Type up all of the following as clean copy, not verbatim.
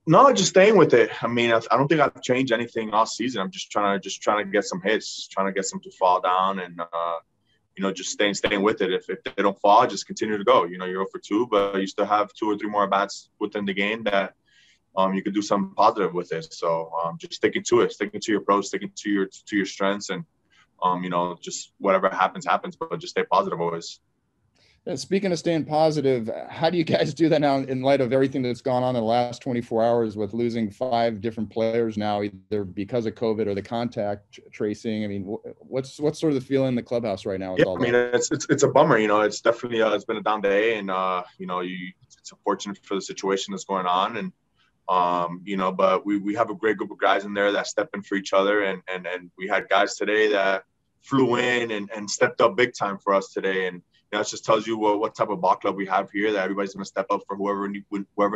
No, just staying with it. I mean, I don't think I've changed anything all season. I'm just trying to get some hits, trying to get some to fall down, and just staying with it. If they don't fall, just continue to go. You're 0 for 2, but you still have 2 or 3 more bats within the game that you could do something positive with it. So just sticking to it, sticking to your approach, sticking to your strengths, and just whatever happens, but just stay positive always. And speaking of staying positive, how do you guys do that now in light of everything that's gone on in the last 24 hours with losing 5 different players now, either because of COVID or the contact tracing? I mean, what's sort of the feeling in the clubhouse right now with all that? I mean, it's a bummer. It's definitely it's been a down day, and it's unfortunate for the situation that's going on, and but we have a great group of guys in there that step in for each other, and we had guys today that flew in and stepped up big time for us today, and it just tells you what type of ball club we have here, that everybody's going to step up for whoever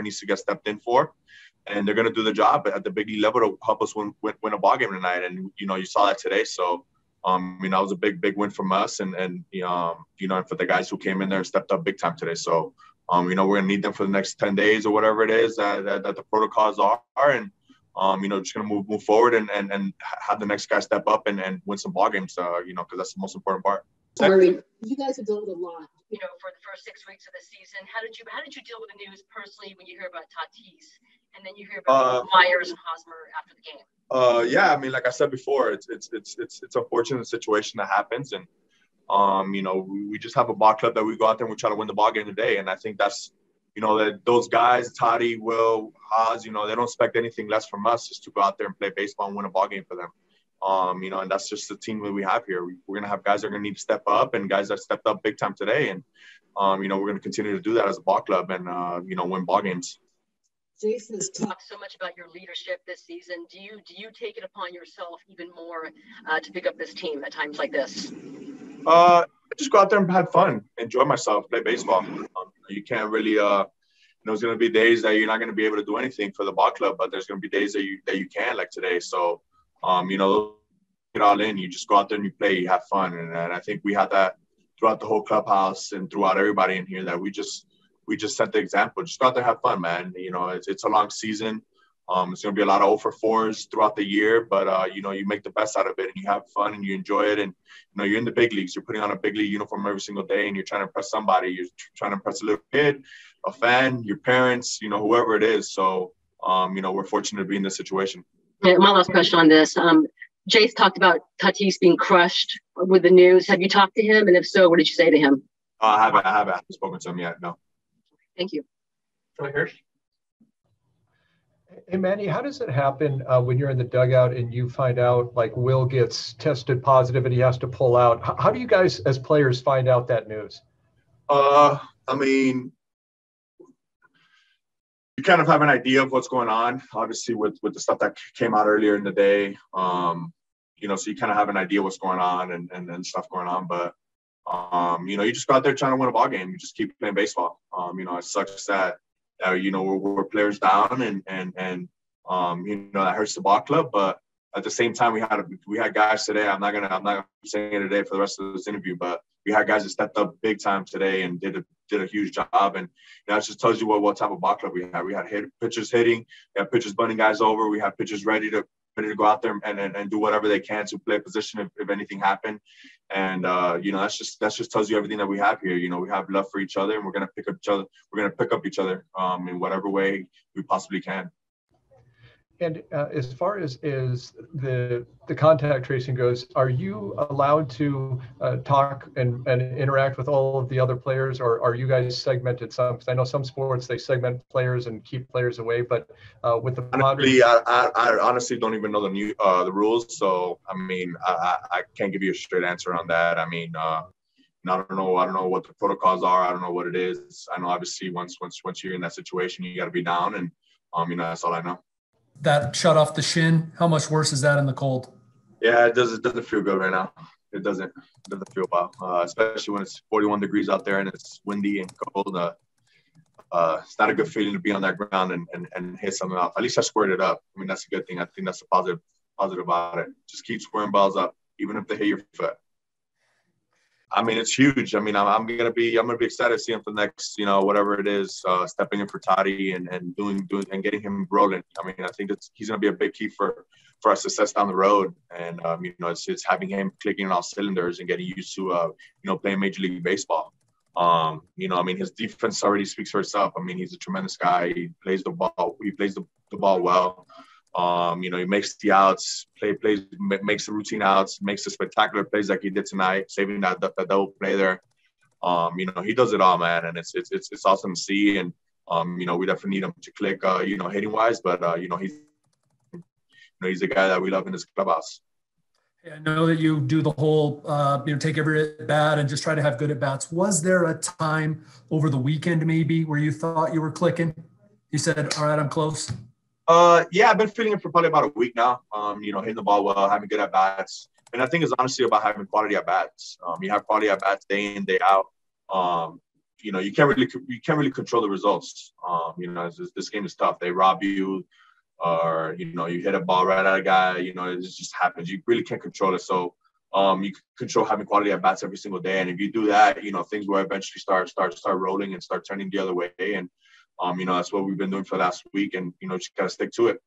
needs to get stepped in for. And they're going to do the job at the big league level to help us win a ball game tonight. And, you saw that today. So, that was a big win from us. And for the guys who came in there and stepped up big time today. So, we're going to need them for the next 10 days or whatever it is that the protocols are. And, just going to move forward and have the next guy step up and win some ball games, because that's the most important part. Marty, you guys have dealt with a lot, for the first 6 weeks of the season. How did you deal with the news personally when you hear about Tatis and then you hear about Myers and Hosmer after the game? Yeah, I mean, like I said before, it's unfortunate situation that happens, and we just have a ball club that we go out there and we try to win the ball game today, and I think that's that those guys, Toddy, Wil, Haas, they don't expect anything less from us, just to go out there and play baseball and win a ball game for them. And that's just the team that we have here. We're going to have guys that are going to need to step up, and guys that stepped up big time today. And, we're going to continue to do that as a ball club and, win ball games. Jason has talked so much about your leadership this season. Do you take it upon yourself even more to pick up this team at times like this? I just go out there and have fun, enjoy myself, play baseball. You can't really, there's going to be days that you're not going to be able to do anything for the ball club, but there's going to be days that you can, like today. So, get all in. You just go out there and you play, you have fun, and I think we had that throughout the whole clubhouse and throughout everybody in here, that we just set the example. Just go out there, have fun, man. It's a long season. It's going to be a lot of 0 for 4s throughout the year, but you make the best out of it, and you have fun and you enjoy it. And you're in the big leagues. You're putting on a big league uniform every single day, and you're trying to impress somebody. You're trying to impress a little kid, a fan, your parents, whoever it is. So we're fortunate to be in this situation. My last question on this. Jace talked about Tatis being crushed with the news. Have you talked to him? And if so, what did you say to him? I haven't spoken to him yet, no. Thank you. Hey, Manny, how does it happen when you're in the dugout and you find out, like, Wil gets tested positive and he has to pull out? How do you guys as players find out that news? I mean, you kind of have an idea of what's going on, obviously, with the stuff that came out earlier in the day. So you kind of have an idea what's going on and stuff going on. But, you just go out there trying to win a ball game. You just keep playing baseball. It sucks that, we're players down and that hurts the ball club. But at the same time, we had guys today. I'm not saying it today for the rest of this interview, but we had guys that stepped up big time today and did a huge job. And that just tells you what type of ball club we had. We had pitchers hitting, we had pitchers bunting guys over, we had pitchers ready to go out there and do whatever they can to play a position if anything happened. And that just tells you everything that we have here. We have love for each other, and we're gonna pick up each other. We're gonna pick up each other in whatever way we possibly can. And as far as the contact tracing goes, are you allowed to talk and interact with all of the other players, or are you guys segmented? Because I know some sports, they segment players and keep players away, but with the Padres, I honestly don't even know the rules. So I mean, I can't give you a straight answer on that. I mean, I don't know what the protocols are. I don't know what it is. I know obviously once you're in that situation, you got to be down, and that's all I know. That shut off the shin, how much worse is that in the cold? Yeah, it doesn't feel good right now. It doesn't feel well, especially when it's 41 degrees out there and it's windy and cold. It's not a good feeling to be on that ground and hit something off. At least I squared it up. I mean, that's a good thing. I think that's a positive about it. Just keep squaring balls up, even if they hit your foot. I mean, it's huge. I mean, I'm gonna be excited to see him for the next, whatever it is, stepping in for Toddy and doing and getting him rolling. I mean, I think he's gonna be a big key for our success down the road. And it's having him clicking on all cylinders and getting used to playing Major League Baseball. I mean, his defense already speaks for itself. I mean, he's a tremendous guy. He plays the ball. He plays the ball well. He makes the outs, makes the routine outs, makes the spectacular plays like he did tonight, saving that double play there. He does it all, man, and it's awesome to see. And we definitely need him to click, hitting wise, but he's the guy that we love in this clubhouse. I know that you do the whole, take every at bat and just try to have good at bats. Was there a time over the weekend maybe where you thought you were clicking? You said, all right, I'm close. Yeah, I've been feeling it for probably about a week now. Hitting the ball well, having good at bats. And I think it's honestly about having quality at bats. You have quality at bats day in, day out. You can't really control the results. This game is tough. They rob you, or you hit a ball right at a guy. It just happens. You really can't control it. So you can control having quality at bats every single day. And if you do that, things will eventually start rolling and start turning the other way. And that's what we've been doing for the last week, and just gotta stick to it.